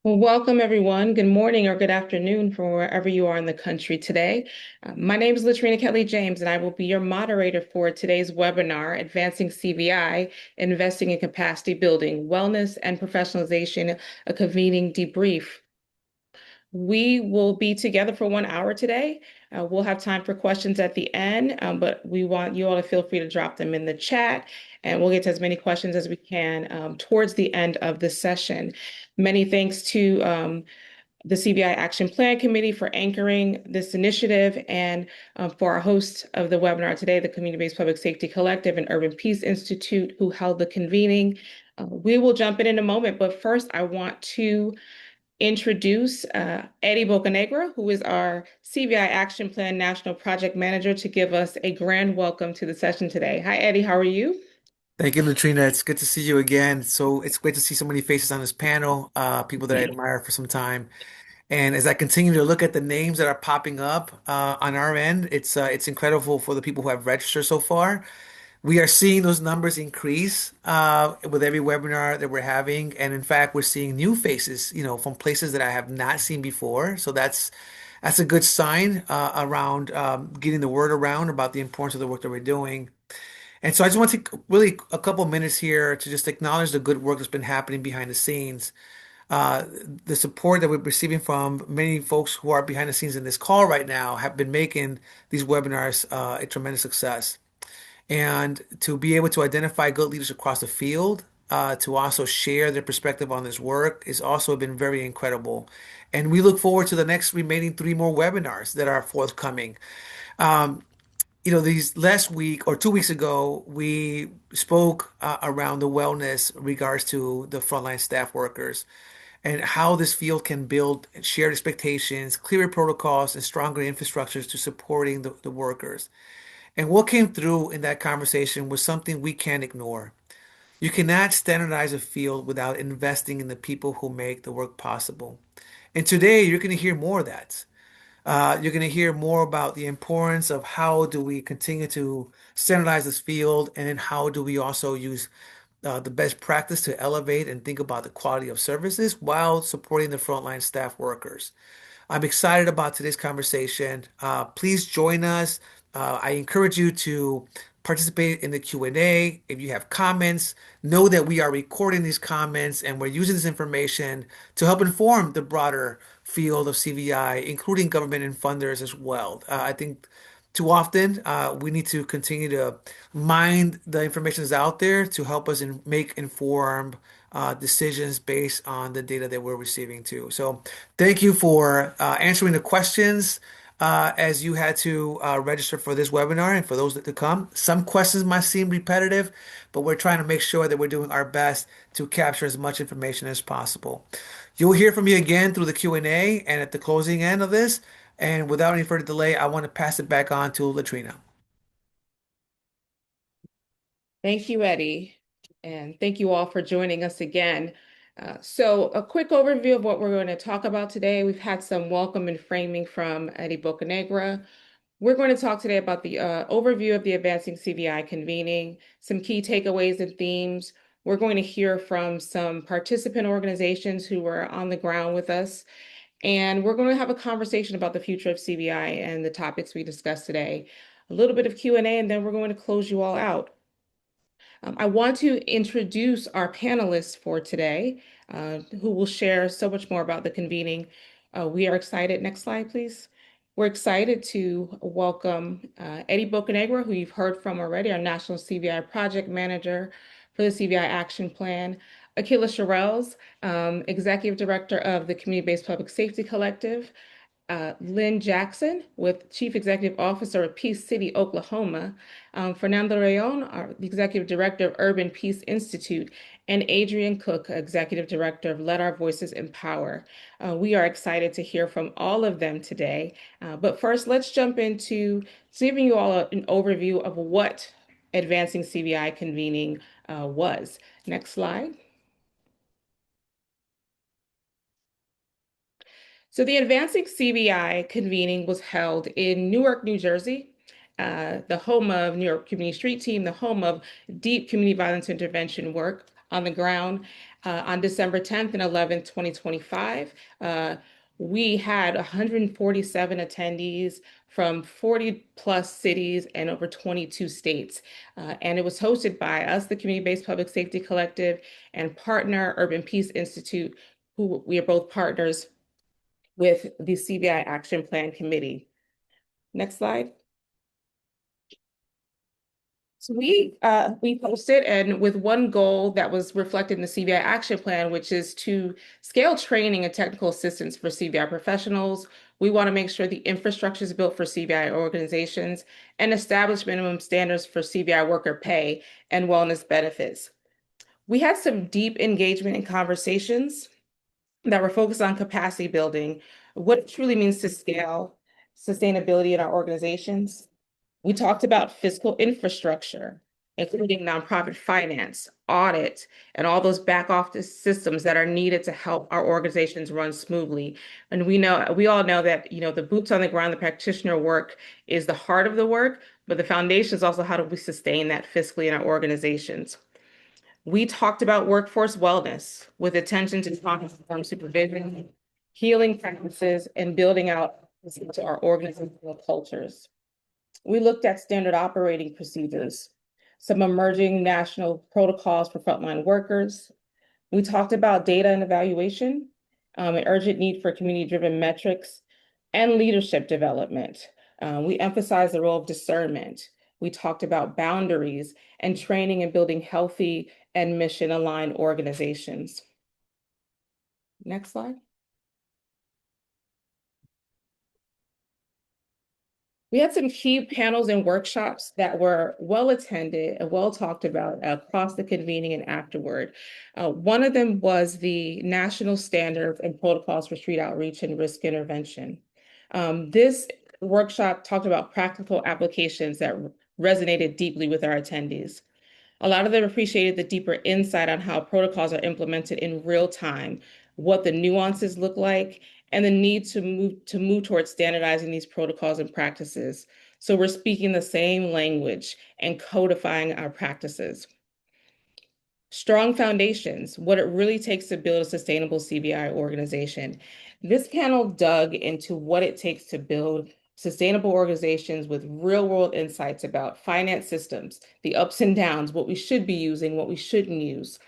Well, welcome everyone. Good morning or good afternoon from wherever you are in the country today. My name is Latrina Kelly James, and I will be your moderator for today's webinar, Advancing CVI, Investing in Capacity Building, Wellness and Professionalization, a Convening Debrief. We will be together for 1 hour today. We'll have time for questions at the end, but we want you all to feel free to drop them in the chat, and we'll get to as many questions as we can towards the end of the session. Many thanks to the CVI Action Plan Committee for anchoring this initiative, and for our host of the webinar today, the Community-Based Public Safety Collective and Urban Peace Institute, who held the convening. We will jump in a moment, but first I want to introduce Eddie Bocanegra, who is our CVI Action Plan National Project Manager, to give us a grand welcome to the session today. Hi, Eddie, how are you? Thank you, Latrina. It's good to see you again. So it's great to see so many faces on this panel, people that I admire for some time. And as I continue to look at the names that are popping up on our end, it's incredible for the people who have registered so far. We are seeing those numbers increase with every webinar that we're having, and in fact, we're seeing new faces, from places that I have not seen before. So that's a good sign around getting the word around about the importance of the work that we're doing. And so I just want to take really a couple minutes here to just acknowledge the good work that's been happening behind the scenes. Uh, the support that we're receiving from many folks who are behind the scenes in this call right now have been making these webinars a tremendous success. And to be able to identify good leaders across the field, to also share their perspective on this work, is also been very incredible. And we look forward to the next remaining three more webinars that are forthcoming. Um, these last week or 2 weeks ago, we spoke around the wellness regards to the frontline staff workers and how this field can build shared expectations, clearer protocols, and stronger infrastructures to supporting the workers. And what came through in that conversation was something we can't ignore. You cannot standardize a field without investing in the people who make the work possible. And today, you're going to hear more of that. You're going to hear more about the importance of how do we continue to standardize this field, and then how do we also use the best practice to elevate and think about the quality of services while supporting the frontline staff workers. I'm excited about today's conversation. Please join us. I encourage you to participate in the Q&A. If you have comments, know that we are recording these comments and we're using this information to help inform the broader field of CVI, including government and funders as well. I think too often we need to continue to mine the information that's out there to help us make informed decisions based on the data that we're receiving too. So thank you for answering the questions as you had to register for this webinar and for those that to come. Some questions might seem repetitive, but we're trying to make sure that we're doing our best to capture as much information as possible. You'll hear from me again through the Q&A and at the closing end of this. And without any further delay, I want to pass it back on to Latrina. Thank you, Eddie, and thank you all for joining us again. So a quick overview of what we're going to talk about today. We've had some welcome and framing from Eddie Bocanegra. We're going to talk today about the overview of the Advancing CVI convening, some key takeaways and themes. We're going to hear from some participant organizations who were on the ground with us, and we're going to have a conversation about the future of CVI and the topics we discussed today. A little bit of Q&A, and then we're going to close you all out. I want to introduce our panelists for today, who will share so much more about the convening. We are excited. Next slide, please. We're excited to welcome Eddie Bocanegra, who you've heard from already, our National CVI Project Manager for the CVI Action Plan. Akila Sherrills, Executive Director of the Community-Based Public Safety Collective. Lynn Jackson, with Chief Executive Officer of Peace City, Oklahoma, Fernando Rayon, the Executive Director of Urban Peace Institute, and Adrian Cook, Executive Director of Let Our Voices Empower. We are excited to hear from all of them today. But first, let's jump into giving you all an overview of what Advancing CVI convening was. Next slide. So the Advancing CVI convening was held in Newark, New Jersey, the home of New York Community Street Team, the home of deep community violence intervention work. on the ground. On December 10th and 11th, 2025, we had 147 attendees from 40 plus cities and over 22 states. And it was hosted by us, the Community-Based Public Safety Collective, and partner Urban Peace Institute, who we are both partners with the CVI Action Plan Committee. Next slide. So we posted, and with one goal that was reflected in the CVI Action Plan, which is to scale training and technical assistance for CVI professionals. We want to make sure the infrastructure is built for CVI organizations and establish minimum standards for CVI worker pay and wellness benefits. We had some deep engagement and conversations that were focused on capacity building, what it truly means to scale sustainability in our organizations. We talked about fiscal infrastructure, including nonprofit finance, audit, and all those back office systems that are needed to help our organizations run smoothly. And we all know that, the boots on the ground, the practitioner work is the heart of the work, but the foundation is also how do we sustain that fiscally in our organizations. We talked about workforce wellness with attention to trauma-informed supervision, healing practices, and building out to our organizational cultures. We looked at standard operating procedures, some emerging national protocols for frontline workers. We talked about data and evaluation, an urgent need for community-driven metrics, and leadership development. We emphasized the role of discernment. We talked about boundaries and training and building healthy and mission-aligned organizations. Next slide. We had some key panels and workshops that were well attended and well talked about across the convening and afterward. One of them was the National Standards and Protocols for Street Outreach and Risk Intervention. This workshop talked about practical applications that resonated deeply with our attendees. A lot of them appreciated the deeper insight on how protocols are implemented in real time, what the nuances look like, and the need to move towards standardizing these protocols and practices. So we're speaking the same language and codifying our practices. Strong foundations, what it really takes to build a sustainable CVI organization. This panel dug into what it takes to build sustainable organizations with real world insights about finance systems, the ups and downs, what we should be using, what we shouldn't use,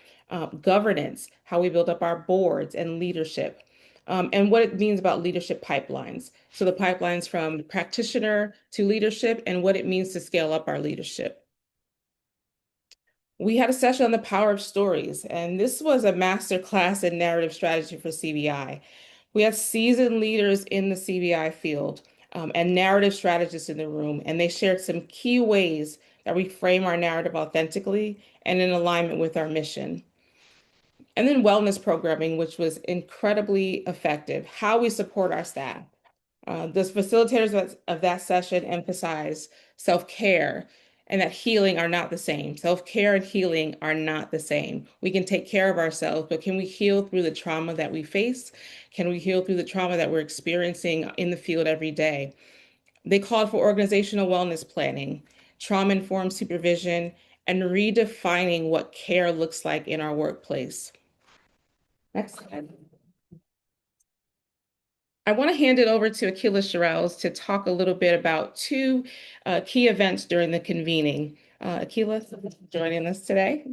governance, how we build up our boards and leadership, and what it means about leadership pipelines. So the pipelines from practitioner to leadership and what it means to scale up our leadership. We had a session on the power of stories, and this was a master class in narrative strategy for CVI. We had seasoned leaders in the CVI field and narrative strategists in the room, and they shared some key ways that we frame our narrative authentically and in alignment with our mission. And then wellness programming, which was incredibly effective, how we support our staff. The facilitators of that session emphasized self-care and that healing are not the same. Self-care and healing are not the same. We can take care of ourselves, but can we heal through the trauma that we face? Can we heal through the trauma that we're experiencing in the field every day? They called for organizational wellness planning, trauma-informed supervision, and redefining what care looks like in our workplace. Next slide. I want to hand it over to Akila Shirelles to talk a little bit about two key events during the convening. Akila, thanks for joining us today.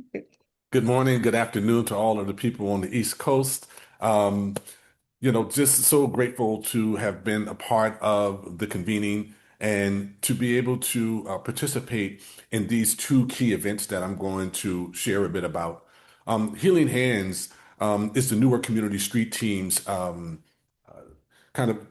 Good morning, good afternoon to all of the people on the East Coast. Just so grateful to have been a part of the convening and to be able to participate in these two key events that I'm going to share a bit about. Healing Hands is the Newark Community Street Team's kind of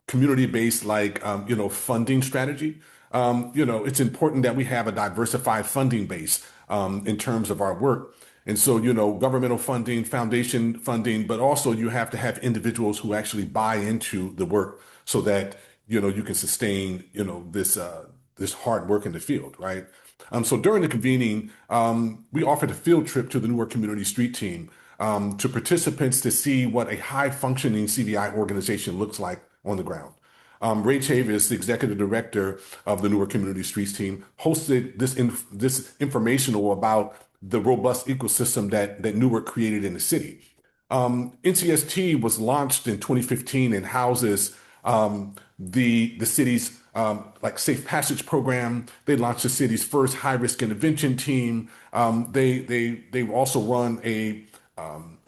community-based funding strategy. It's important that we have a diversified funding base in terms of our work. And so, governmental funding, foundation funding, but also you have to have individuals who actually buy into the work so that, you can sustain, this hard work in the field, right? So during the convening, we offered a field trip to the Newark Community Street Team to participants to see what a high-functioning CVI organization looks like on the ground. Ray Chavis, the executive director of the Newark Community Streets Team, hosted this informational about the robust ecosystem that Newark created in the city. NCST was launched in 2015 and houses the city's like Safe Passage program. They launched the city's first high-risk intervention team. They also run a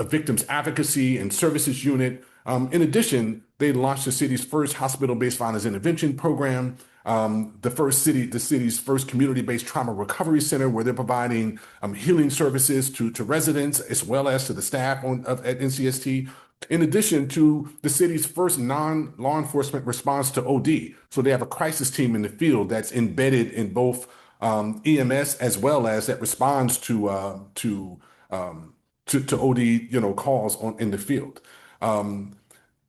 victims advocacy and services unit. In addition, they launched the city's first hospital-based violence intervention program, the city's first community-based trauma recovery center, where they're providing healing services to residents as well as to the staff at NCST. In addition to the city's first non-law enforcement response to OD. So they have a crisis team in the field that's embedded in both EMS as well as that responds to OD, calls in the field.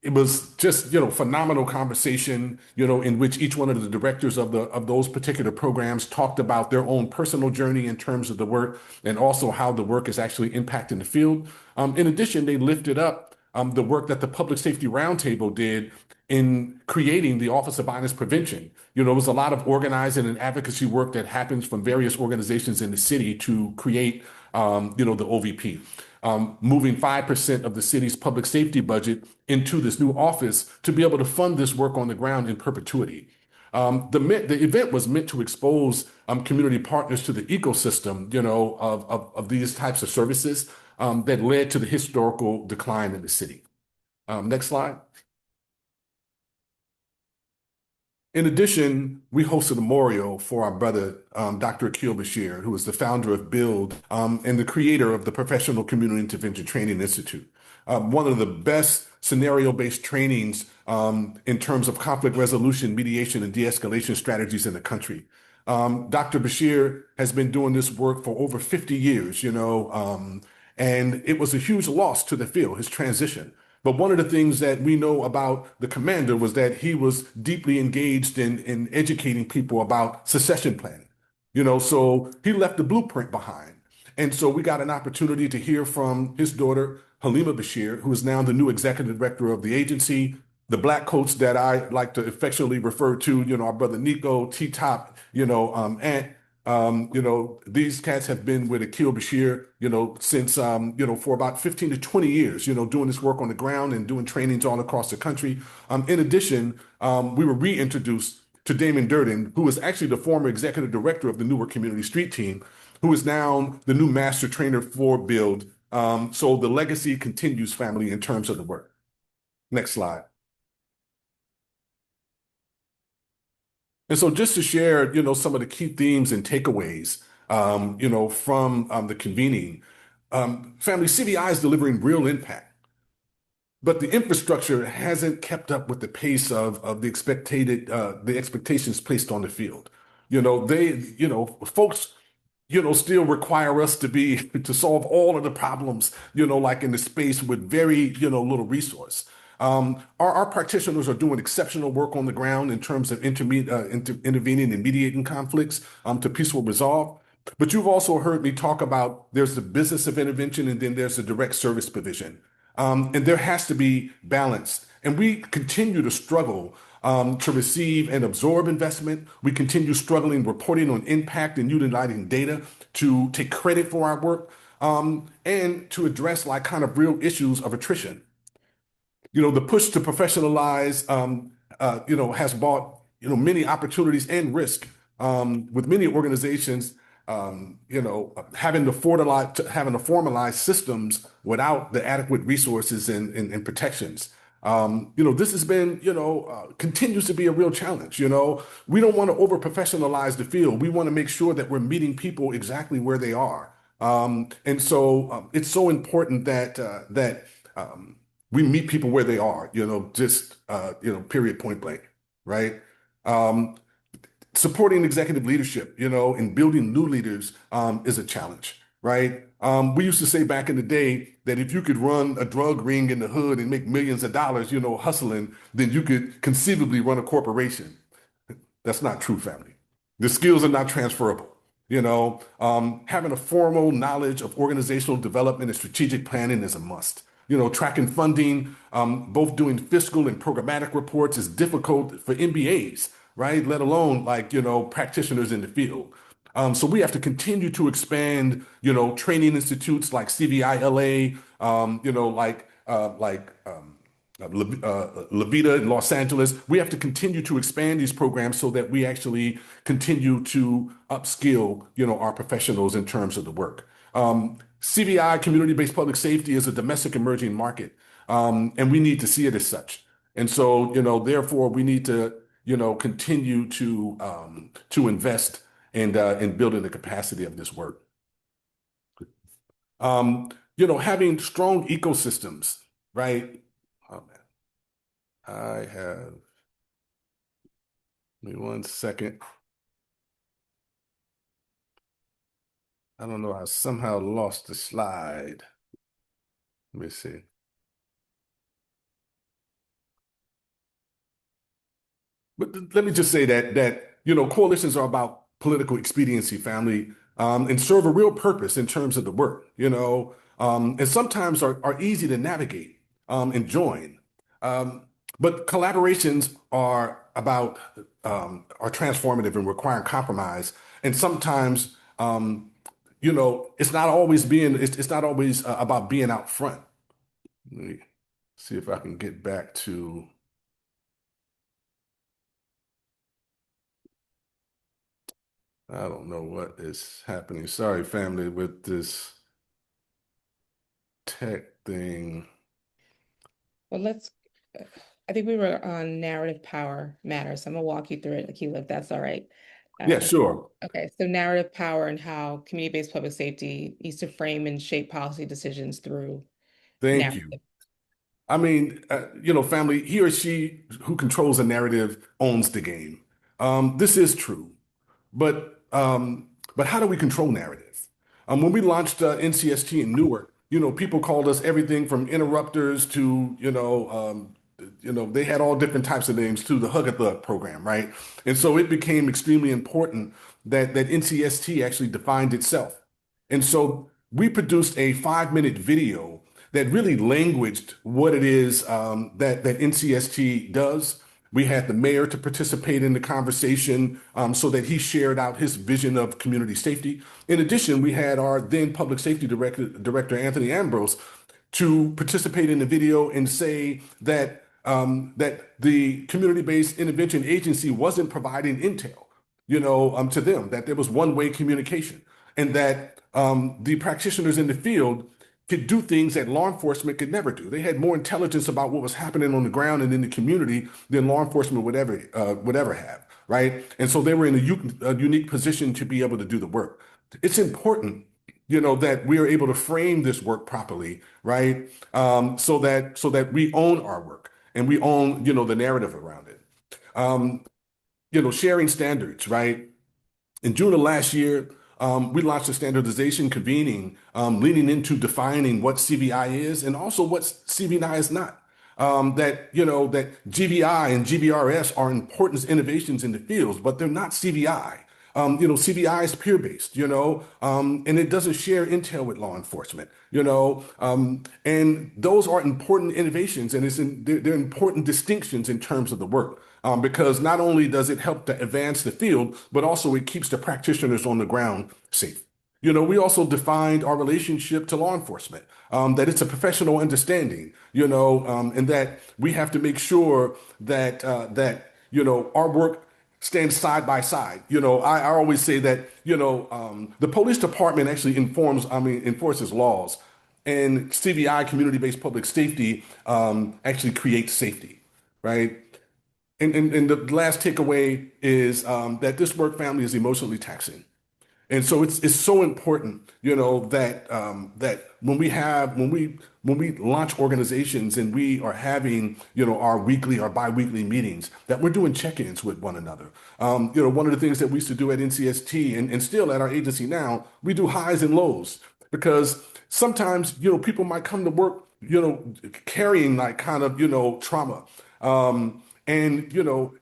It was just, phenomenal conversation, in which each one of the directors of those particular programs talked about their own personal journey in terms of the work and also how the work is actually impacting the field. In addition, they lifted up the work that the Public Safety Roundtable did in creating the Office of Violence Prevention. There was a lot of organizing and advocacy work that happens from various organizations in the city to create, the OVP. Moving 5% of the city's public safety budget into this new office to be able to fund this work on the ground in perpetuity. The event was meant to expose community partners to the ecosystem, of these types of services that led to the historical decline in the city. Next slide. In addition, we hosted a memorial for our brother, Dr. Akil Bashir, who is the founder of BUILD and the creator of the Professional Community Intervention Training Institute. One of the best scenario-based trainings in terms of conflict resolution, mediation, and de-escalation strategies in the country. Dr. Bashir has been doing this work for over 50 years, and it was a huge loss to the field, his transition. But one of the things that we know about the commander was that he was deeply engaged in educating people about succession planning. So he left the blueprint behind. And so we got an opportunity to hear from his daughter, Halima Bashir, who is now the new executive director of the agency, the Black coats that I like to affectionately refer to, our brother Nico, T-Top, Ant. These cats have been with Akil Bashir, since, for about 15 to 20 years, doing this work on the ground and doing trainings all across the country. In addition, we were reintroduced to Damon Durden, who is actually the former executive director of the Newark Community Street Team, who is now the new master trainer for BUILD. So the legacy continues, family, in terms of the work. Next slide. And so just to share, some of the key themes and takeaways, from the convening, family, CVI is delivering real impact, but the infrastructure hasn't kept up with the pace of the expectations placed on the field. Folks, still require us to solve all of the problems, like in the space with very, little resource. Our practitioners are doing exceptional work on the ground in terms of intervening and mediating conflicts to peaceful resolve. But you've also heard me talk about there's the business of intervention and then there's the direct service provision. And there has to be balance. And we continue to struggle to receive and absorb investment. We continue struggling reporting on impact and utilizing data to take credit for our work and to address kind of real issues of attrition. The push to professionalize, has brought, many opportunities and risk with many organizations, having to formalize systems without the adequate resources and protections. This has been, continues to be a real challenge. We don't want to over professionalize the field. We want to make sure that we're meeting people exactly where they are. And so it's so important that we meet people where they are, period, point blank, right? Supporting executive leadership, and building new leaders is a challenge, right? We used to say back in the day that if you could run a drug ring in the hood and make millions of dollars, hustling, then you could conceivably run a corporation. That's not true, family. The skills are not transferable. Having a formal knowledge of organizational development and strategic planning is a must. Tracking funding, both doing fiscal and programmatic reports is difficult for MBAs, right? Let alone practitioners in the field. So we have to continue to expand, training institutes like CVI LA, Levita in Los Angeles. We have to continue to expand these programs so that we actually continue to upskill, our professionals in terms of the work. CVI, community-based public safety, is a domestic emerging market, and we need to see it as such. And so, therefore, we need to, continue to invest in building the capacity of this work. Having strong ecosystems, right? Oh man, I have, give me 1 second. I don't know, I somehow lost the slide. Let me see. But let me just say that coalitions are about political expediency, family, and serve a real purpose in terms of the work, and sometimes are easy to navigate and join. Um, but collaborations are transformative and require compromise. And sometimes, it's not always about being out front. Let me see if I can get back to. I don't know what is happening. Sorry, family, with this tech thing. Well, I think we were on narrative power matters. So I'm gonna walk you through it, Akila, if that's all right. Yeah, Uh, sure. okay, so narrative power and how community-based public safety needs to frame and shape policy decisions through Thank you. narrative. I mean, family, he or she who controls a narrative owns the game. This is true. But how do we control narrative? When we launched NCST in Newark, people called us everything from interrupters to, they had all different types of names to the Hug a Thug program, right? And so it became extremely important that NCST actually defined itself. And so we produced a 5-minute video that really languaged what it is that NCST does. We had the mayor to participate in the conversation so that he shared out his vision of community safety. In addition, we had our then public safety director Anthony Ambrose, to participate in the video and say that the community-based intervention agency wasn't providing intel, to them, that there was one-way communication, and that the practitioners in the field could do things that law enforcement could never do. They had more intelligence about what was happening on the ground and in the community than law enforcement would ever have, right? And so they were in a unique position to be able to do the work. It's important, that we are able to frame this work properly, right? So that we own our work and we own, the narrative around it. Um, Sharing standards, right? In June of last year, we launched a standardization convening, leaning into defining what CVI is and also what CVI is not. That GVI and GVRS are important innovations in the fields, but they're not CVI. CVI is peer-based, and it doesn't share intel with law enforcement, and those are important innovations, and they're important distinctions in terms of the work. Because not only does it help to advance the field, but also it keeps the practitioners on the ground safe. We also defined our relationship to law enforcement, that it's a professional understanding, and that we have to make sure that our work stands side by side. I always say that, the police department actually enforces laws, and CVI, community-based public safety, actually creates safety, right? And the last takeaway is that this work, family, is emotionally taxing. And so it's so important, that when we launch organizations and we are having, our weekly or biweekly meetings, that we're doing check-ins with one another. One of the things that we used to do at NCST and still at our agency now, we do highs and lows, because sometimes, people might come to work, carrying like kind of, trauma. And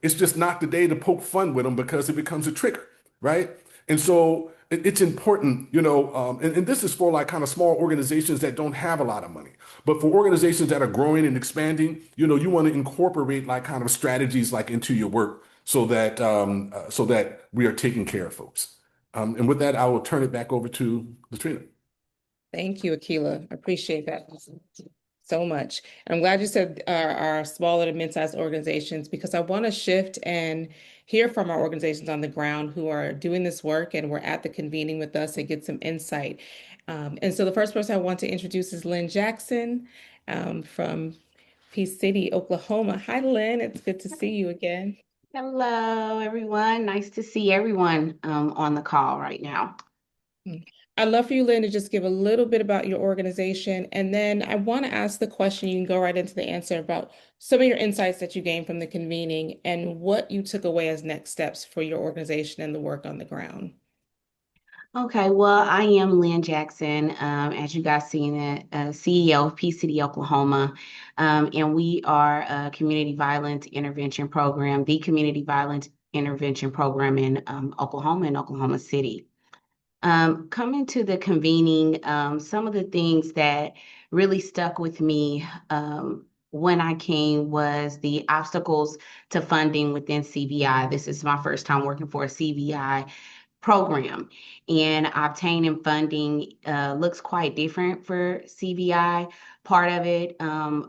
it's just not the day to poke fun with them because it becomes a trigger, right? And so it's important, and this is for like kind of small organizations that don't have a lot of money. But for organizations that are growing and expanding, you want to incorporate like kind of strategies like into your work so that we are taking care of folks. And with that, I will turn it back over to Latrina. Thank you, Akila. I appreciate that so much. And I'm glad you said our smaller to mid-sized organizations because I want to shift and hear from our organizations on the ground who are doing this work and were at the convening with us and get some insight. And so the first person I want to introduce is Lynn Jackson from Peace City, Oklahoma. Hi, Lynn. It's good to see you again. Hello, everyone. Nice to see everyone on the call right now. I'd love for you, Lynn, to just give a little bit about your organization. And then I want to ask the question, you can go right into the answer about some of your insights that you gained from the convening and what you took away as next steps for your organization and the work on the ground. Okay, well, I am Lynn Jackson, as you guys seen it, CEO of Peace City, Oklahoma, and we are a community violence intervention program, the community violence intervention program in Oklahoma and Oklahoma City. Coming to the convening, some of the things that really stuck with me when I came was the obstacles to funding within CVI. This is my first time working for a CVI program, and obtaining funding looks quite different for CVI. Part of it,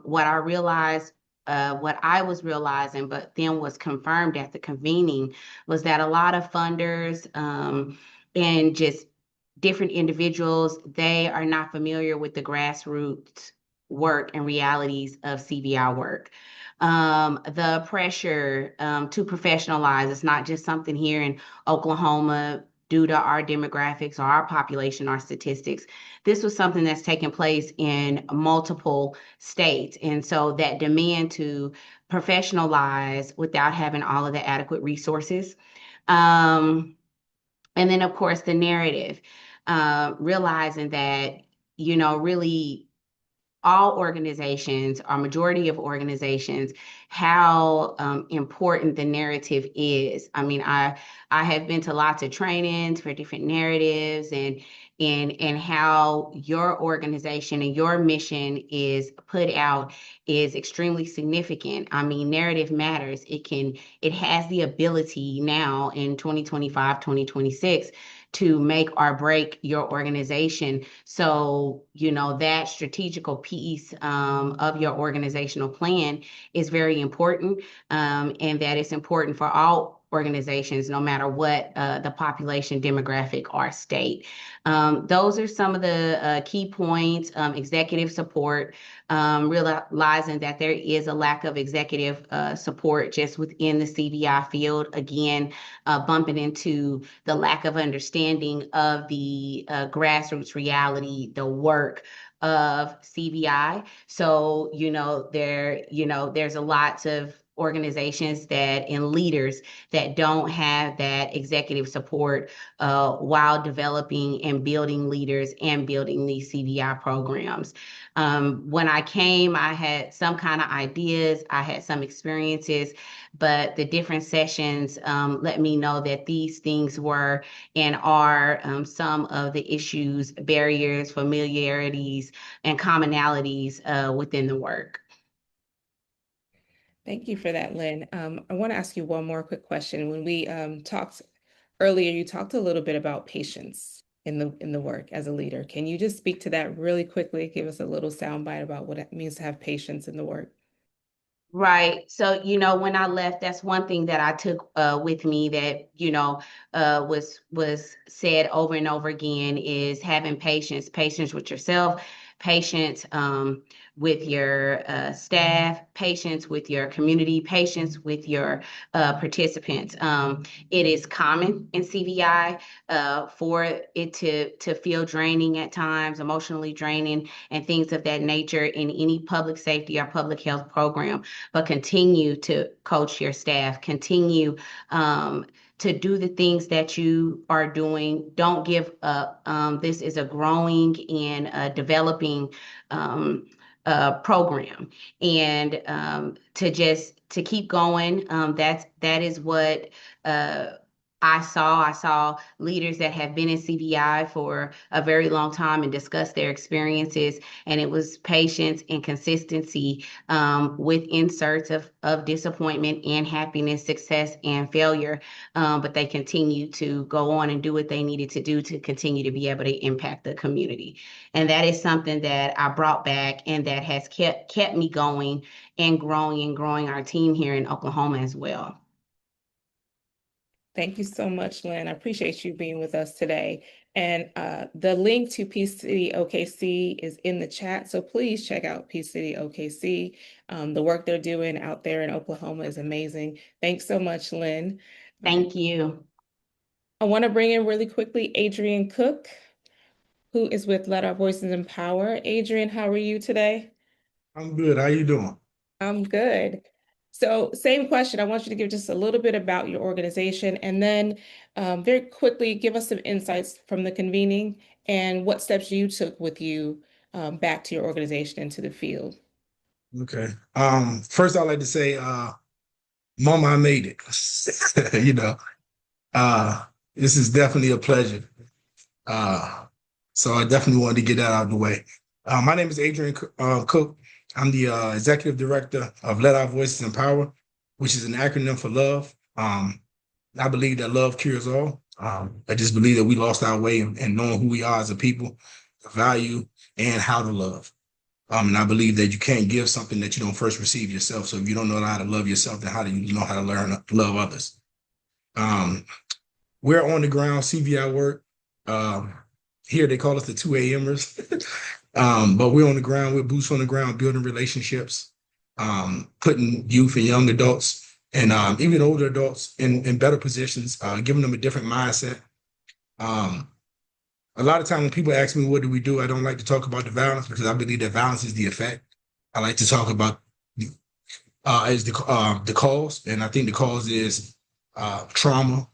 what I realized. What I was realizing, but then was confirmed at the convening, was that a lot of funders and just different individuals, they are not familiar with the grassroots work and realities of CVI work. The pressure to professionalize is not just something here in Oklahoma due to our demographics or our population, our statistics. This was something that's taken place in multiple states. And so that demand to professionalize without having all of the adequate resources. And then, of course, the narrative, realizing that, really all organizations, or majority of organizations, how important the narrative is. I mean, I have been to lots of trainings for different narratives and how your organization and your mission is put out is extremely significant. I mean, narrative matters. It has the ability now in 2025, 2026 to make or break your organization. So, that strategical piece of your organizational plan is very important, and that it's important for all organizations, no matter what the population demographic or state. Those are some of the key points. Executive support, realizing that there is a lack of executive support just within the CVI field. Again, bumping into the lack of understanding of the grassroots reality, the work of CVI. So, there's a lots of organizations that and leaders that don't have that executive support while developing and building leaders and building these CVI programs. When I came, I had some kind of ideas, I had some experiences, but the different sessions let me know that these things were and are some of the issues, barriers, familiarities, and commonalities within the work. Thank you for that, Lynn. I want to ask you one more quick question. When we talked earlier, you talked a little bit about patience in the work as a leader. Can you just speak to that really quickly? Give us a little soundbite about what it means to have patience in the work. Right. So, when I left, that's one thing that I took with me that, was said over and over again is having patience, patience with yourself, patience with your staff, patience with your community, patience with your participants. It is common in CVI for it to feel draining at times, emotionally draining, and things of that nature in any public safety or public health program. But continue to coach your staff, continue to do the things that you are doing. Don't give up. This is a growing and developing program, and to keep going. That is what I saw leaders that have been in CVI for a very long time and discuss their experiences, and it was patience and consistency with inserts of disappointment and happiness, success and failure. But they continue to go on and do what they needed to do to continue to be able to impact the community. And that is something that I brought back and that has kept me going and growing our team here in Oklahoma as well. Thank you so much, Lynn. I appreciate you being with us today. And the link to Peace City OKC is in the chat. So please check out Peace City OKC. The work they're doing out there in Oklahoma is amazing. Thanks so much, Lynn. Thank you. I want to bring in really quickly Adrian Cook, who is with Let Our Voices Empower. Adrian, how are you today? I'm good. How you doing? I'm good. So same question. I want you to give just a little bit about your organization and then very quickly give us some insights from the convening and what steps you took with you back to your organization into the field. Okay. First I'd like to say, Mama, I made it. You know, this is definitely a pleasure. So I definitely wanted to get that out of the way. My name is Adrian Cook. I'm the executive director of Let Our Voices Empower, which is an acronym for love. I believe that love cures all. I just believe that we lost our way in knowing who we are as a people, the value, and how to love. And I believe that you can't give something that you don't first receive yourself. So if you don't know how to love yourself, then how do you know how to learn to love others? We're on the ground CVI work. Here they call us the 2 a.m.ers. But we're on the ground, we're boots on the ground, building relationships, putting youth and young adults and even older adults in better positions, giving them a different mindset. A lot of time when people ask me, what do we do? I don't like to talk about the violence because I believe that violence is the effect. I like to talk about is the cause. And I think the cause is trauma,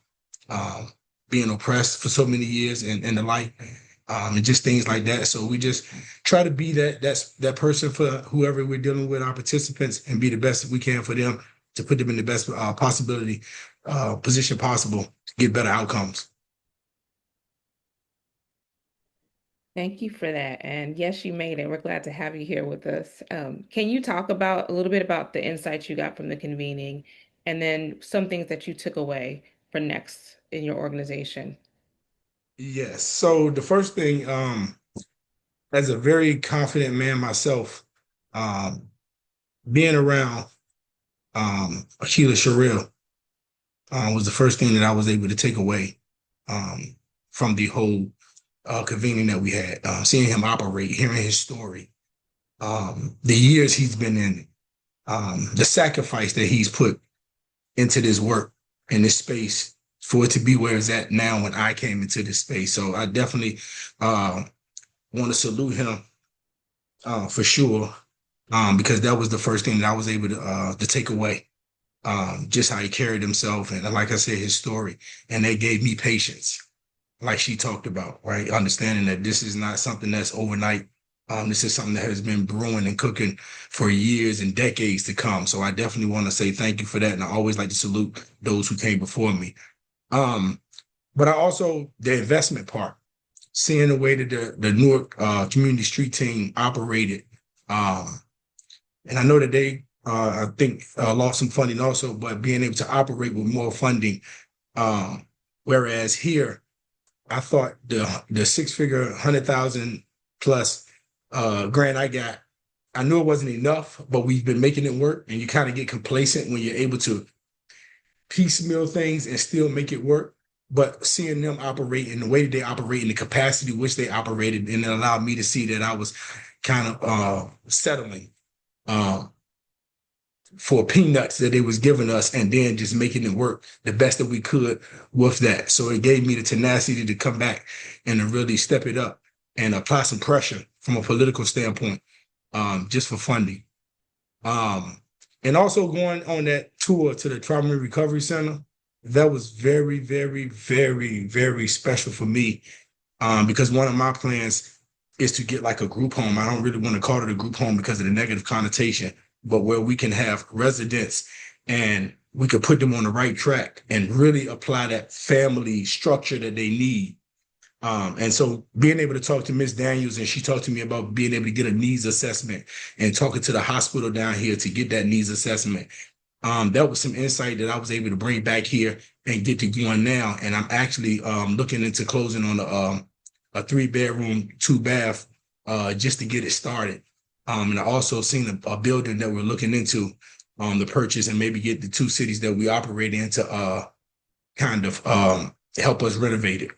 being oppressed for so many years and the like. And just things like that. So we just try to be that person for whoever we're dealing with, our participants, and be the best we can for them to put them in the best position possible to get better outcomes. Thank you for that. And yes, you made it. We're glad to have you here with us. Can you talk about a little bit about the insights you got from the convening and then some things that you took away for next in your organization? Yes. So the first thing, as a very confident man myself, being around Akila Sherrill was the first thing that I was able to take away from the whole convening that we had. Seeing him operate, hearing his story, the years he's been in, the sacrifice that he's put into this work in this space for it to be where it's at now when I came into this space. So I definitely want to salute him for sure, because that was the first thing that I was able to take away, just how he carried himself. And like I said, his story. And they gave me patience, like she talked about, right? Understanding that this is not something that's overnight. This is something that has been brewing and cooking for years and decades to come. So I definitely want to say thank you for that. And I always like to salute those who came before me. But I also, the investment part, seeing the way that the Newark community street team operated. And I know that they, I think, lost some funding also, but being able to operate with more funding. Whereas here, I thought the six-figure, 100,000 plus grant I got, I knew it wasn't enough, but we've been making it work. And you kind of get complacent when you're able to piecemeal things and still make it work. But seeing them operate in the way that they operate in the capacity which they operated, and it allowed me to see that I was kind of settling for peanuts that they was giving us and then just making it work the best that we could with that. So it gave me the tenacity to come back and to really step it up and apply some pressure from a political standpoint, just for funding. And also going on that tour to the Trauma and Recovery Center, that was very, very, very, very special for me, because one of my plans is to get like a group home. I don't really want to call it a group home because of the negative connotation, but where we can have residents and we could put them on the right track and really apply that family structure that they need. And so being able to talk to Miss Daniels, and she talked to me about being able to get a needs assessment and talking to the hospital down here to get that needs assessment. That was some insight that I was able to bring back here and get to going now. And I'm actually looking into closing on a 3-bedroom, 2-bath just to get it started. And I also seen a building that we're looking into the purchase and maybe get the 2 cities that we operate in to kind of help us renovate it.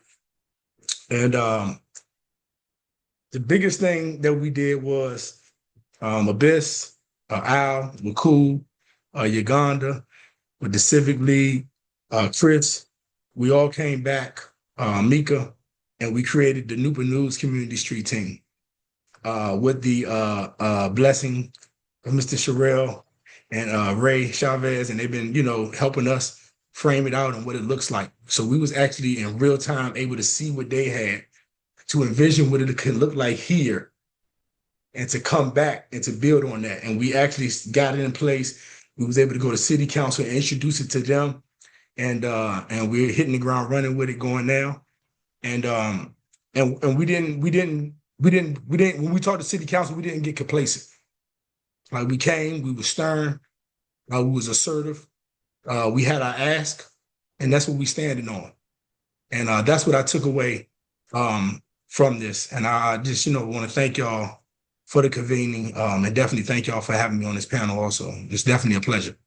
And the biggest thing that we did was Abyss, Al, Wakul, Uganda, with the Civic League, Chris, we all came back, Mika, and we created the Newport News Community Street Team with the blessing of Mr. Sherrill and Ray Chavez, and they've been, helping us frame it out and what it looks like. So we was actually in real time able to see what they had, to envision what it could look like here, and to come back and to build on that. And we actually got it in place. We was able to go to city council and introduce it to them. And we're hitting the ground running with it going now. And we didn't, when we talked to city council, we didn't get complacent. Like, we came, we were stern, we was assertive, we had our ask, and that's what we standing on. And that's what I took away from this. And I just, want to thank y'all for the convening, and definitely thank y'all for having me on this panel also. It's definitely a pleasure.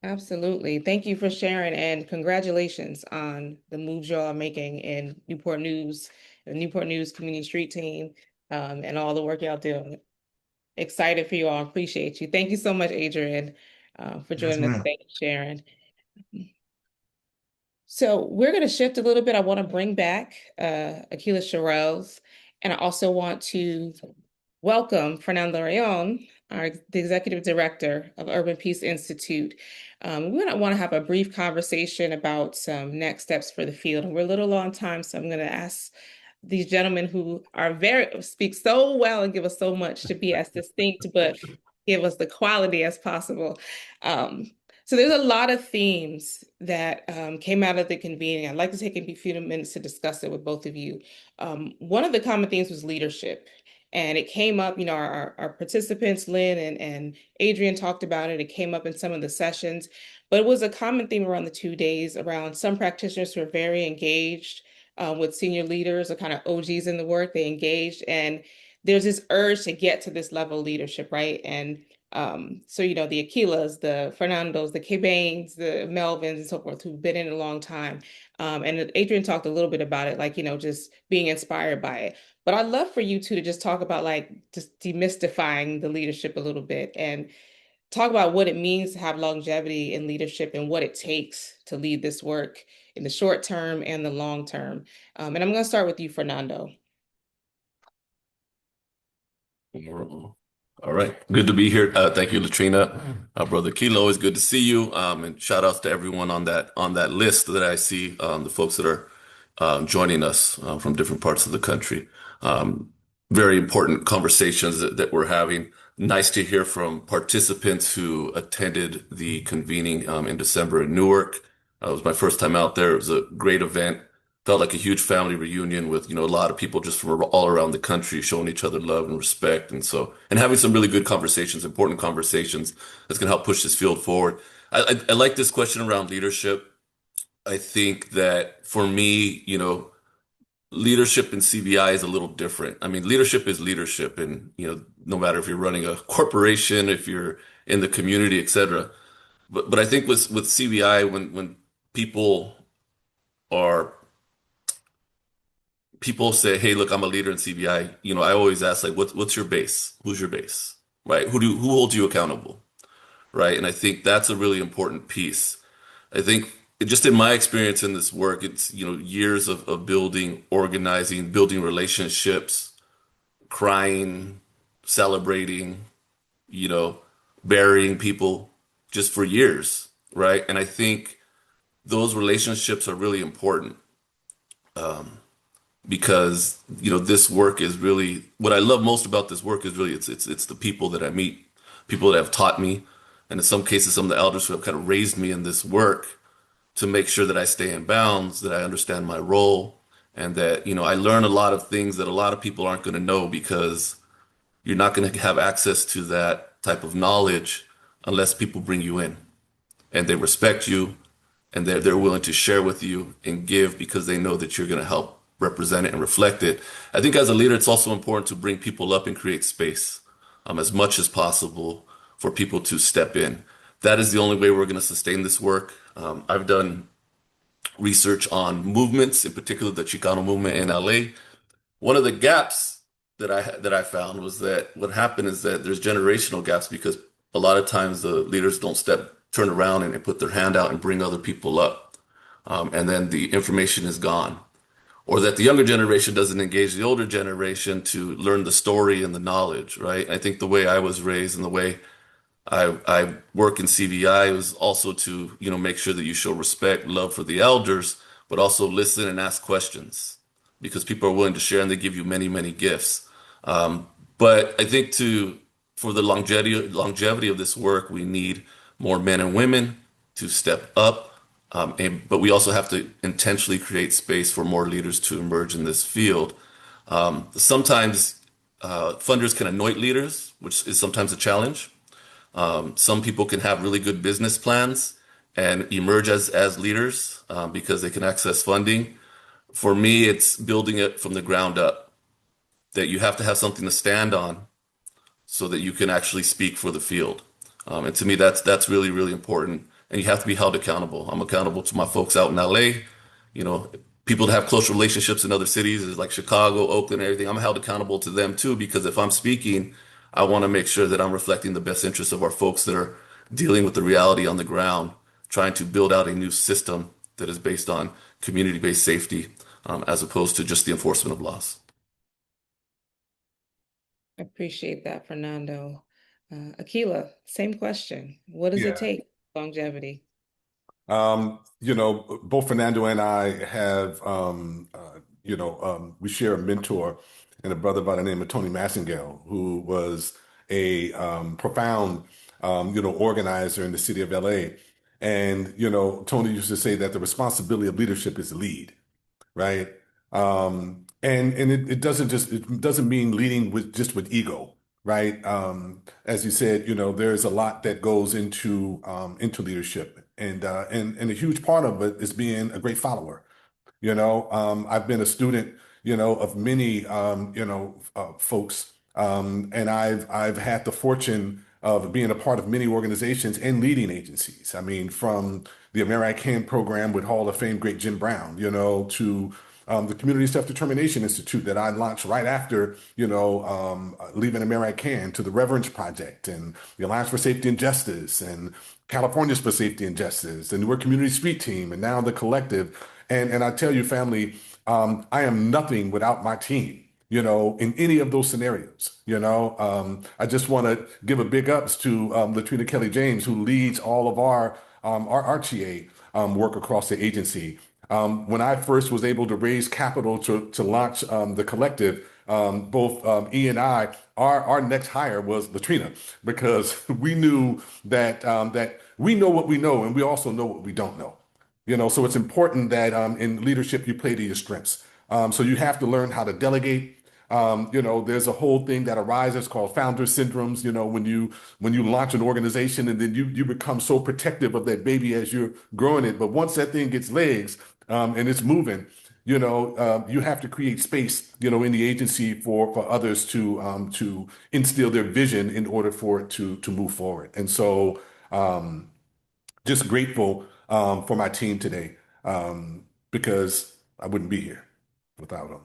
Absolutely. Thank you for sharing, and congratulations on the moves y'all are making in Newport News, the Newport News Community Street Team, and all the work y'all doing. Excited for you all. Appreciate you. Thank you so much, Adrian, for joining us today and sharing. So we're going to shift a little bit. I want to bring back Akila Sherrills, and I also want to welcome Fernando Rayon, the Executive Director of Urban Peace Institute. We want to have a brief conversation about some next steps for the field. And we're a little on time, so I'm going to ask these gentlemen who are speak so well and give us so much to be as distinct, but give us the quality as possible. So there's a lot of themes that came out of the convening. I'd like to take a few minutes to discuss it with both of you. One of the common themes was leadership. And it came up, our participants, Lynn and Adrian, talked about it. It came up in some of the sessions, but it was a common theme around the 2 days around some practitioners who are very engaged with senior leaders or kind of OGs in the work. They engaged, and there's this urge to get to this level of leadership, right? And so, the Aquilas, the Fernandos, the Cabanes, the Melvins, and so forth, who've been in a long time. And Adrian talked a little bit about it, like, just being inspired by it. But I'd love for you two to just talk about, like, just demystifying the leadership a little bit and talk about what it means to have longevity in leadership and what it takes to lead this work in the short term and the long term. And I'm going to start with you, Fernando. All right. Good to be here. Thank you, Latrina. Brother Kilo, it's good to see you. And shout outs to everyone on that list that I see, the folks that are joining us from different parts of the country. Very important conversations that we're having. Nice to hear from participants who attended the convening in December in Newark. It was my first time out there. It was a great event. Felt like a huge family reunion with, a lot of people just from all around the country showing each other love and respect. And having some really good conversations, important conversations that's going to help push this field forward. I like this question around leadership. I think that for me, leadership in CVI is a little different. I mean, leadership is leadership, and no matter if you're running a corporation, if you're in the community, et cetera. But I think with CVI, when people say, "Hey, look, I'm a leader in CVI," I always ask, like, what's your base? Who's your base? Right? Who holds you accountable? Right? And I think that's a really important piece. I think just in my experience in this work, it's, years of building, organizing, building relationships, crying, celebrating, burying people just for years, right? And I think those relationships are really important, because, this work is really, what I love most about this work is really, it's the people that I meet, people that have taught me, And in some cases, some of the elders who have kind of raised me in this work to make sure that I stay in bounds, that I understand my role, and that, I learn a lot of things that a lot of people aren't going to know because you're not going to have access to that type of knowledge unless people bring you in and they respect you and they're willing to share with you and give because they know that you're going to help represent it and reflect it. I think as a leader, it's also important to bring people up and create space as much as possible for people to step in. That is the only way we're going to sustain this work. I've done research on movements, in particular the Chicano movement in LA. One of the gaps that I found was that what happened is that there's generational gaps because a lot of times the leaders don't turn around and put their hand out and bring other people up, and then the information is gone, or that the younger generation doesn't engage the older generation to learn the story and the knowledge. Right? I think the way I was raised and the way I work in CVI was also to, make sure that you show respect, love for the elders, but also listen and ask questions because people are willing to share and they give you many, many gifts. But I think for the longevity of this work, we need more men and women to step up. But we also have to intentionally create space for more leaders to emerge in this field. Sometimes funders can anoint leaders, which is sometimes a challenge. Some people can have really good business plans and emerge as leaders because they can access funding. For me, it's building it from the ground up, that you have to have something to stand on so that you can actually speak for the field. And to me, that's really, really important. And you have to be held accountable. I'm accountable to my folks out in LA, people that have close relationships in other cities like Chicago, Oakland, and everything. I'm held accountable to them too, because if I'm speaking, I want to make sure that I'm reflecting the best interests of our folks that are dealing with the reality on the ground, trying to build out a new system that is based on community-based safety, as opposed to just the enforcement of laws. I appreciate that, Fernando. Akila, same question. What does it Yeah. take? Longevity. Both Fernando and I have, we share a mentor and a brother by the name of Tony Massengale, who was a profound, organizer in the city of LA. And, Tony used to say that the responsibility of leadership is to lead, right? And it doesn't mean leading with ego, right? As you said, there's a lot that goes into leadership, and a huge part of it is being a great follower. I've been a student, of many, folks, and I've had the fortune of being a part of many organizations and leading agencies. I mean, from the American program with Hall of Fame great Jim Brown, to the Community Self-Determination Institute that I launched right after, leaving American, to the Reverence Project and the Alliance for Safety and Justice and Californians for Safety and Justice, the Newark Community Street Team, and now the Collective. And I tell you, family, I am nothing without my team. In any of those scenarios, I just want to give a big ups to Latrina Kelly James, who leads all of our RTA work across the agency. When I first was able to raise capital to launch the Collective, both E and I, our next hire was Latrina, because we knew that we know what we know, and we also know what we don't know. So it's important that in leadership you play to your strengths. So you have to learn how to delegate. There's a whole thing that arises called founder syndromes. When you launch an organization and then you become so protective of that baby as you're growing it. But once that thing gets legs and it's moving, you have to create space, in the agency for others to instill their vision in order for it to move forward. And so just grateful for my team today, because I wouldn't be here without them.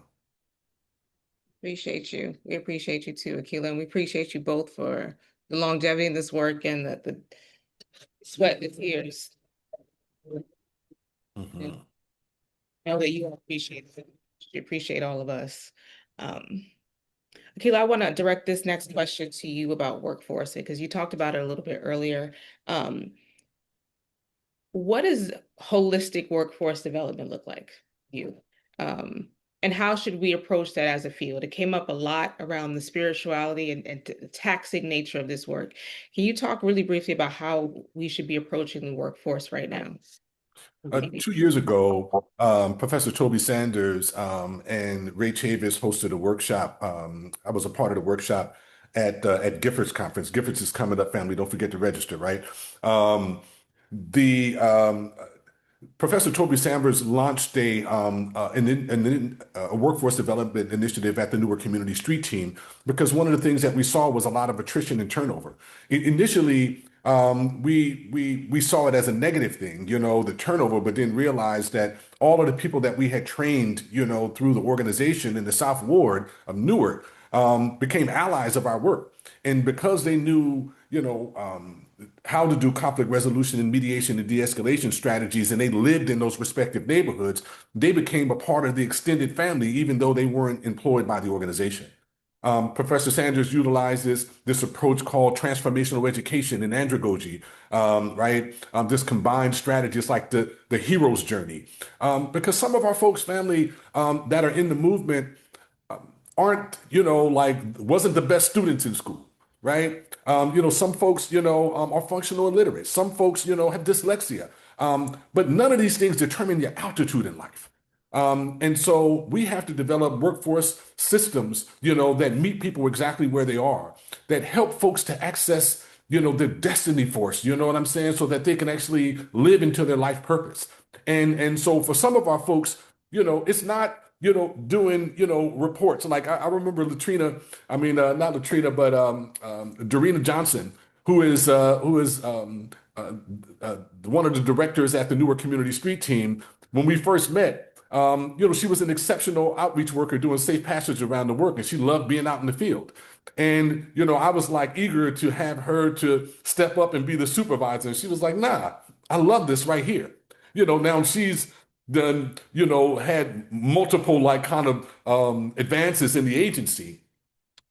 Appreciate you. We appreciate you too, Akila, and we appreciate you both for the longevity in this work and the sweat, the tears. Mhm. Know that you appreciate it. You appreciate all of us. Akila, I want to direct this next question to you about workforce, because you talked about it a little bit earlier. What does holistic workforce development look like to you? And how should we approach that as a field? It came up a lot around the spirituality and the taxing nature of this work. Can you talk really briefly about how we should be approaching the workforce right now? 2 years ago, Professor Toby Sanders and Ray Chavis hosted a workshop. I was a part of the workshop at Giffords Conference. Giffords is coming up, family. Don't forget to register, right? The Professor Toby Sanders launched a workforce development initiative at the Newark Community Street Team because one of the things that we saw was a lot of attrition and turnover. Initially, we saw it as a negative thing, the turnover, but then realized that all of the people that we had trained, through the organization in the South Ward of Newark, became allies of our work. And because they knew, how to do conflict resolution and mediation and de-escalation strategies, and they lived in those respective neighborhoods, they became a part of the extended family, even though they weren't employed by the organization. Professor Sanders utilizes this approach called transformational education and andragogy, right? This combined strategy is like the hero's journey. Because some of our folks, family, that are in the movement aren't, wasn't the best students in school, right? Some folks, are functional illiterate. Some folks, have dyslexia. But none of these things determine your altitude in life. And so we have to develop workforce systems, that meet people exactly where they are, that help folks to access, their destiny force, you know what I'm saying? So that they can actually live into their life purpose. And so for some of our folks, it's not, doing, reports. Like I remember Latrina, not Latrina, but Dorena Johnson, who is one of the directors at the Newark Community Street Team. When we first met, she was an exceptional outreach worker doing safe passage around the work, and she loved being out in the field. And, I was like eager to have her to step up and be the supervisor. And she was like, nah, I love this right here. Now she's done, had multiple like kind of advances in the agency,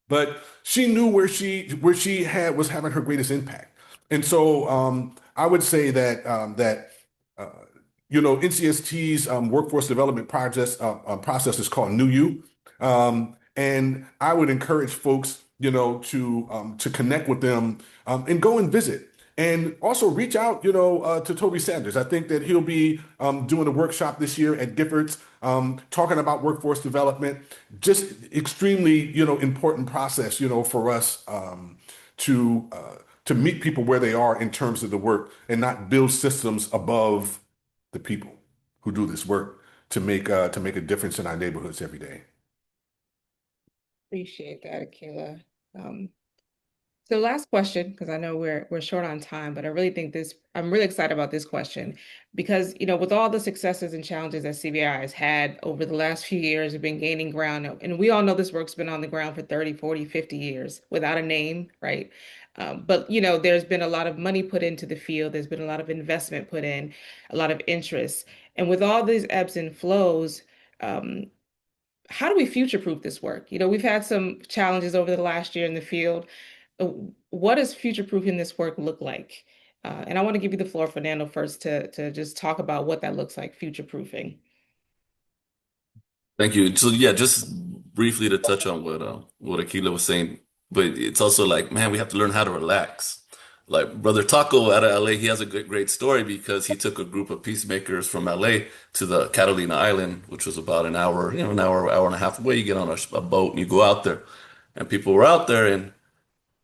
but she knew where she was having her greatest impact. And so I would say that uh, NCST's workforce development process is called New You, and I would encourage folks, to connect with them and go and visit. And also reach out, to Toby Sanders. I think that he'll be doing a workshop this year at Giffords, talking about workforce development. Just extremely, important process, for us to meet people where they are in terms of the work and not build systems above the people who do this work to make a difference in our neighborhoods every day. Appreciate that, Akila. So last question, because I know we're short on time, but I really think I'm really excited about this question because, with all the successes and challenges that CVI has had over the last few years, have been gaining ground. And we all know this work's been on the ground for 30, 40, 50 years without a name, right? But, there's been a lot of money put into the field. There's been a lot of investment put in, a lot of interest. And with all these ebbs and flows, how do we future-proof this work? We've had some challenges over the last year in the field. What does future-proofing this work look like? And I want to give you the floor, Fernando, first to just talk about what that looks like, future-proofing. Thank you. So yeah, just briefly to touch on what Akila was saying, but it's also like, man, we have to learn how to relax. Like Brother Taco out of LA, he has a great story because he took a group of peacemakers from LA to the Catalina Island, which was about an hour, hour and a half away. You get on a boat and you go out there, and people were out there, and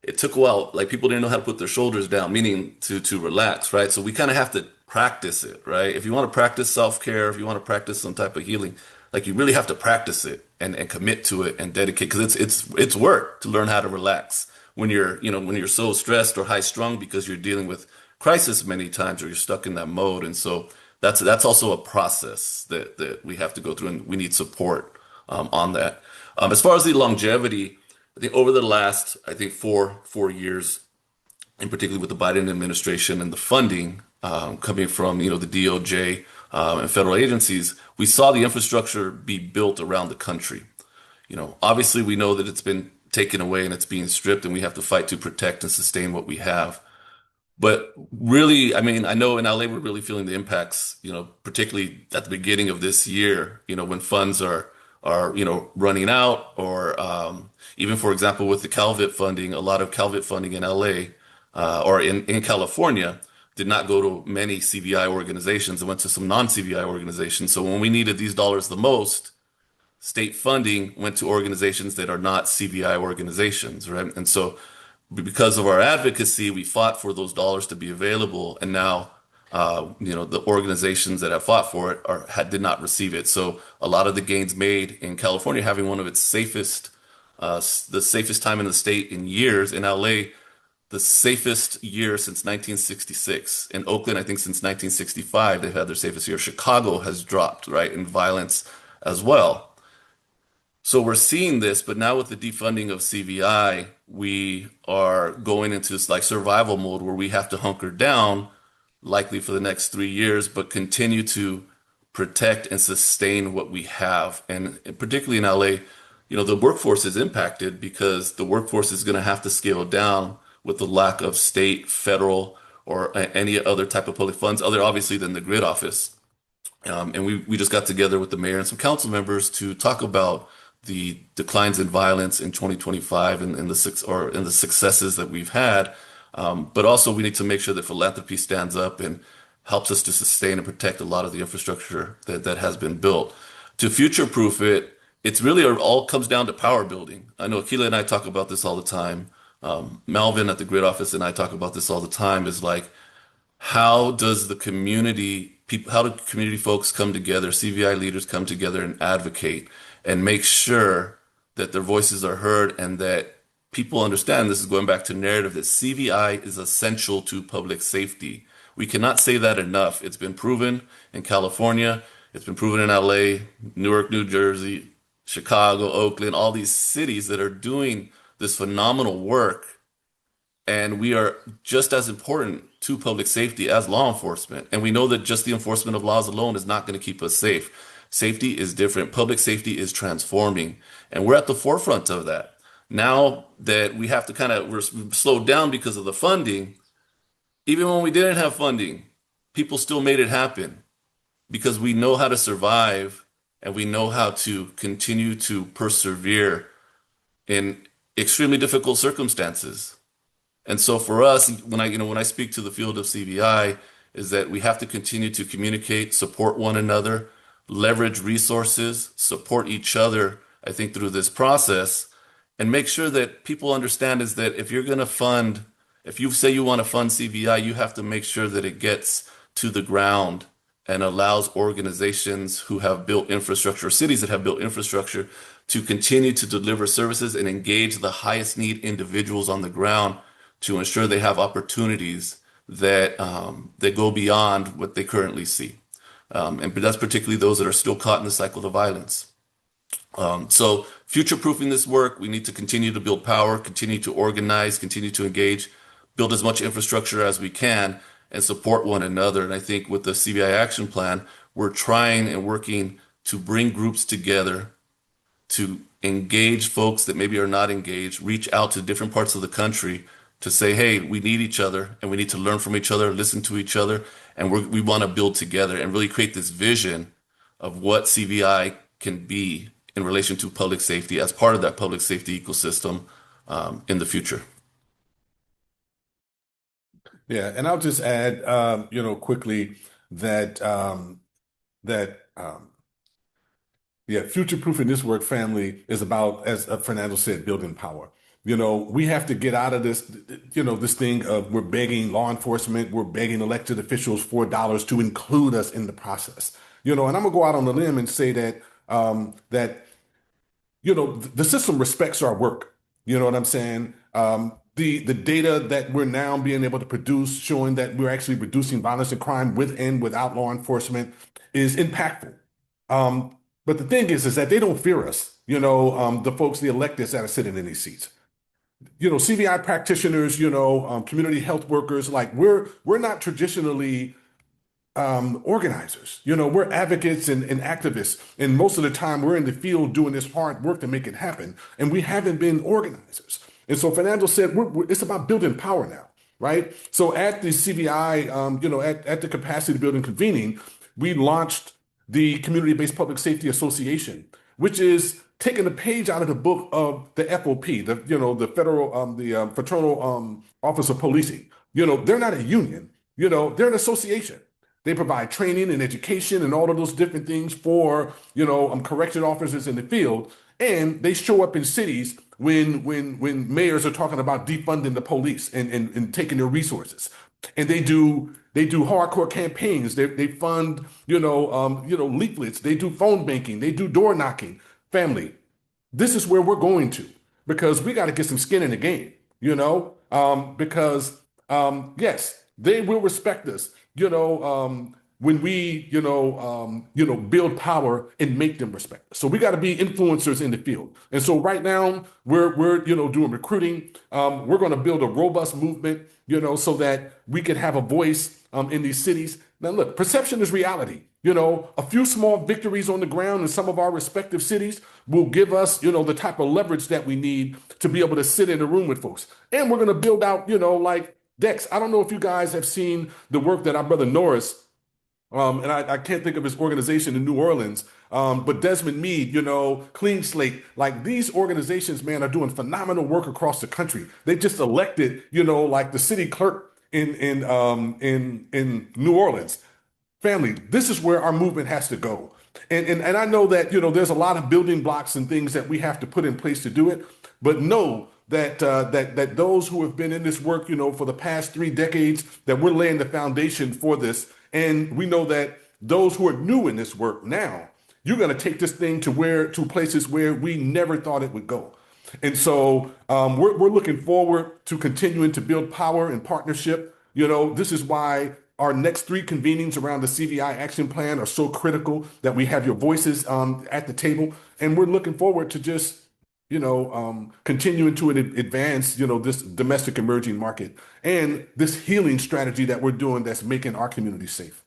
it took a while. Like people didn't know how to put their shoulders down, meaning to relax, right? So we kind of have to practice it, right? If you want to practice self-care, if you want to practice some type of healing, like you really have to practice it and commit to it and dedicate because it's work to learn how to relax when you're so stressed or high strung because you're dealing with crisis many times or you're stuck in that mode. And so that's also a process that we have to go through, and we need support on that. As far as the longevity, I think over the last, I think 4 years, and particularly with the Biden administration and the funding coming from the DOJ and federal agencies, we saw the infrastructure be built around the country. Obviously we know that it's been taken away and it's being stripped, and we have to fight to protect and sustain what we have. But really, I know in LA we're really feeling the impacts, particularly at the beginning of this year, when funds are are, running out, or even, for example, with the Calvit funding, a lot of Calvit funding in LA or in California did not go to many CVI organizations. It went to some non-CVI organizations. So when we needed these dollars the most, state funding went to organizations that are not CVI organizations, right? And so because of our advocacy, we fought for those dollars to be available, and now, the organizations that have fought for it did not receive it. So a lot of the gains made in California, having one of its the safest time in the state in years. In LA, the safest year since 1966. In Oakland, I think since 1965, they've had their safest year. Chicago has dropped, right, in violence as well. So we're seeing this, but now with the defunding of CVI, we are going into this like survival mode where we have to hunker down, likely for the next 3 years, but continue to protect and sustain what we have. And particularly in LA, the workforce is impacted because the workforce is going to have to scale down with the lack of state, federal, or any other type of public funds, other obviously than the grid office. And we just got together with the mayor and some council members to talk about the declines in violence in 2025 and the successes that we've had. But also we need to make sure that philanthropy stands up and helps us to sustain and protect a lot of the infrastructure that has been built. To future-proof it, it's really all comes down to power building. I know Akila and I talk about this all the time. Melvin at the grid office and I talk about this all the time, is like, how does the community people, how do community folks come together, CVI leaders come together and advocate and make sure that their voices are heard and that people understand, this is going back to narrative, that CVI is essential to public safety. We cannot say that enough. It's been proven in California. It's been proven in LA, Newark, New Jersey, Chicago, Oakland, all these cities that are doing this phenomenal work. And we are just as important to public safety as law enforcement. And we know that just the enforcement of laws alone is not going to keep us safe. Safety is different. Public safety is transforming. And we're at the forefront of that. Now that we have to we're slowed down because of the funding, even when we didn't have funding, people still made it happen because we know how to survive and we know how to continue to persevere in extremely difficult circumstances. And so for us, when I speak to the field of CVI, is that we have to continue to communicate, support one another, leverage resources, support each other, I think, through this process, and make sure that people understand is that if you say you want to fund CVI, you have to make sure that it gets to the ground and allows organizations who have built infrastructure, or cities that have built infrastructure, to continue to deliver services and engage the highest need individuals on the ground to ensure they have opportunities that go beyond what they currently see. And that's particularly those that are still caught in the cycle of violence. So future-proofing this work, we need to continue to build power, continue to organize, continue to engage, build as much infrastructure as we can, and support one another. And I think with the CVI Action Plan, we're trying and working to bring groups together to engage folks that maybe are not engaged, reach out to different parts of the country to say, hey, we need each other and we need to learn from each other, listen to each other, and we want to build together and really create this vision of what CVI can be in relation to public safety as part of that public safety ecosystem in the future. Yeah, and I'll just add, quickly that future-proofing this work, family, is about, as Fernando said, building power. We have to get out of this, this thing of we're begging law enforcement, we're begging elected officials for dollars to include us in the process. And I'm gonna go out on a limb and say that the system respects our work. You know what I'm saying? The data that we're now being able to produce, showing that we're actually reducing violence and crime with and without law enforcement, is impactful. But the thing is that they don't fear us. The folks, the electeds that are sitting in these seats. CVI practitioners, community health workers, like we're not traditionally organizers. We're advocates and activists, and most of the time we're in the field doing this hard work to make it happen, and we haven't been organizers. And so Fernando said, it's about building power now, right? So at the CVI, at the capacity building convening, we launched the Community-Based Public Safety Association, which is taking a page out of the book of the FOP, the federal, Fraternal Office of Policing. They're not a union. They're an association. They provide training and education and all of those different things for, correction officers in the field. And they show up in cities when mayors are talking about defunding the police and taking their resources. And they do hardcore campaigns. They fund, leaflets. They do phone banking. They do door knocking. Family, this is where we're going to, because we got to get some skin in the game, because yes, they will respect us, when we, build power and make them respect us. So we got to be influencers in the field. And so right now we're doing recruiting. We're going to build a robust movement, so that we can have a voice in these cities. Now, look, perception is reality. A few small victories on the ground in some of our respective cities will give us, the type of leverage that we need to be able to sit in a room with folks. And we're going to build out, like Dex. I don't know if you guys have seen the work that our brother Norris, and I can't think of his organization in New Orleans, but Desmond Meade, Clean Slate, like these organizations, man, are doing phenomenal work across the country. They just elected, like the city clerk in New Orleans. Family, this is where our movement has to go. And I know that, there's a lot of building blocks and things that we have to put in place to do it, but know that that those who have been in this work, for the past 3 decades, that we're laying the foundation for this. And we know that those who are new in this work now, you're going to take this thing to places where we never thought it would go. And so we're looking forward to continuing to build power and partnership. This is why our next 3 convenings around the CVI Action Plan are so critical, that we have your voices at the table. And we're looking forward to just, continuing to advance, this domestic emerging market and this healing strategy that we're doing that's making our community safe.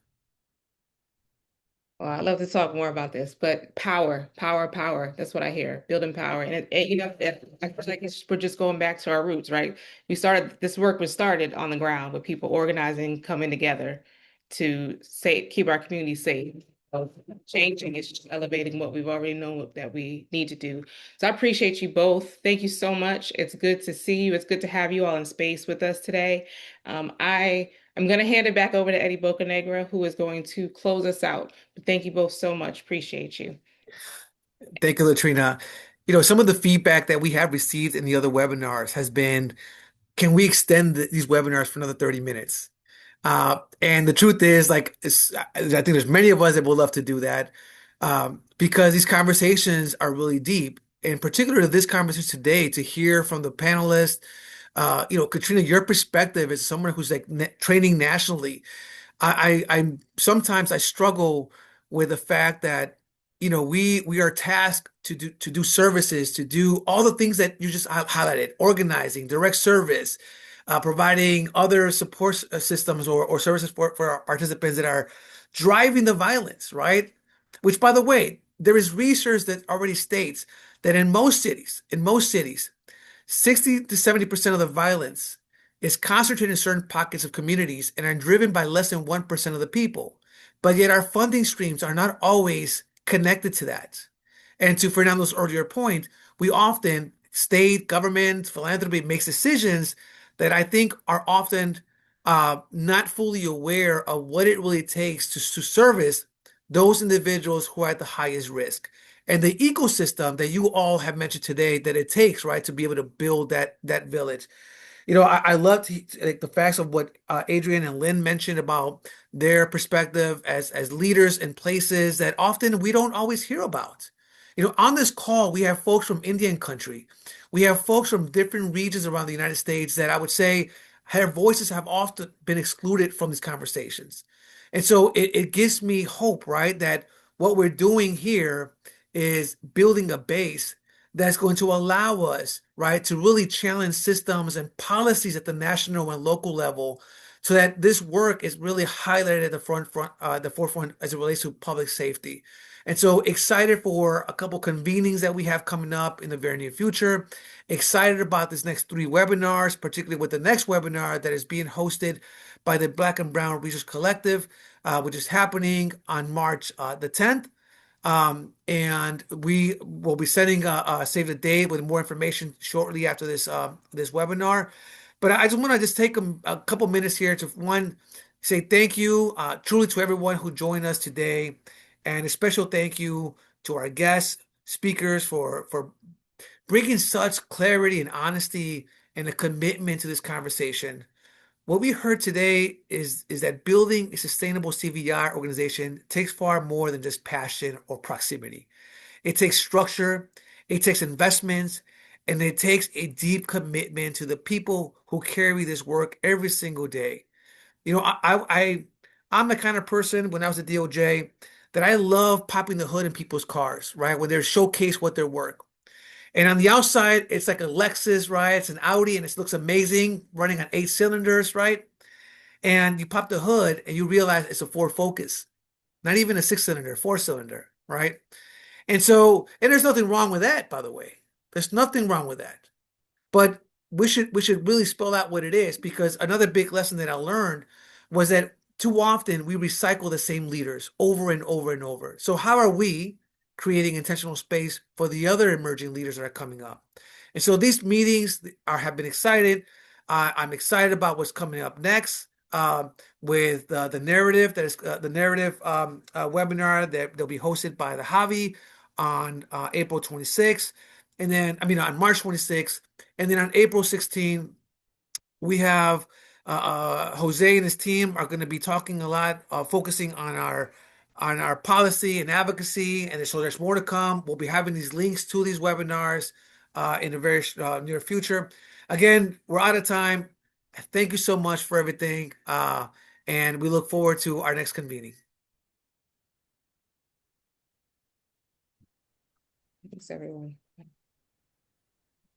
Well, I'd love to talk more about this, but power, power, power. That's what I hear. Building power. And I feel like we're just going back to our roots, right? This work was started on the ground with people organizing, coming together to keep our community safe. So changing is just elevating what we've already known that we need to do. So I appreciate you both. Thank you so much. It's good to see you. It's good to have you all in space with us today. I'm going to hand it back over to Eddie Bocanegra, who is going to close us out. But thank you both so much. Appreciate you. Thank you, Latrina. Some of the feedback that we have received in the other webinars has been, can we extend these webinars for another 30 minutes? And the truth is, I think there's many of us that would love to do that, because these conversations are really deep. In particular, this conversation today, to hear from the panelists, Katrina, your perspective as someone who's training nationally. I sometimes I struggle with the fact that, we are tasked to do services, to do all the things that you just highlighted: organizing, direct service, providing other support systems or services for our participants that are driving the violence, right? Which, by the way, there is research that already states that in most cities, 60 to 70% of the violence is concentrated in certain pockets of communities and are driven by less than 1% of the people. But yet our funding streams are not always connected to that. And to Fernando's earlier point, we often, state, government, philanthropy, makes decisions that I think are often not fully aware of what it really takes to service those individuals who are at the highest risk. And the ecosystem that you all have mentioned today that it takes, right, to be able to build that village. I loved the facts of what Adrian and Lynn mentioned about their perspective as leaders in places that often we don't always hear about. On this call, we have folks from Indian country. We have folks from different regions around the United States that I would say their voices have often been excluded from these conversations. And so it gives me hope, right, that what we're doing here is building a base that's going to allow us, right, to really challenge systems and policies at the national and local level, so that this work is really highlighted at the forefront as it relates to public safety. And so excited for a couple convenings that we have coming up in the very near future. Excited about this next 3 webinars, particularly with the next webinar that is being hosted by the Black and Brown Research Collective, which is happening on March the 10th. And we will be sending a save the date with more information shortly after this webinar. But I just want to just take a couple minutes here to one say thank you truly to everyone who joined us today, and a special thank you to our guest speakers for bringing such clarity and honesty and a commitment to this conversation. What we heard today is that building a sustainable CVI organization takes far more than just passion or proximity. It takes structure, it takes investments, and it takes a deep commitment to the people who carry this work every single day. You know, I'm the kind of person when I was at DOJ that I love popping the hood in people's cars, right? When they showcase what their work. And on the outside, it's like a Lexus, right? It's an Audi and it looks amazing, running on 8 cylinders, right? And you pop the hood and you realize it's a Ford Focus, not even a 6 cylinder, 4 cylinder, right? And there's nothing wrong with that, by the way. There's nothing wrong with that. But we should really spell out what it is, because another big lesson that I learned was that too often we recycle the same leaders over and over and over. So how are we creating intentional space for the other emerging leaders that are coming up? And so these meetings have been excited. I'm excited about what's coming up next with the narrative that is the narrative webinar that they'll be hosted by the Javi on April 26th. And then, I mean, on March 26th. And then on April 16th, we have Jose and his team are going to be talking a lot, focusing on our policy and advocacy. And so there's more to come. We'll be having these links to these webinars in the very near future. Again, we're out of time. Thank you so much for everything. And we look forward to our next convening. Thanks, everyone.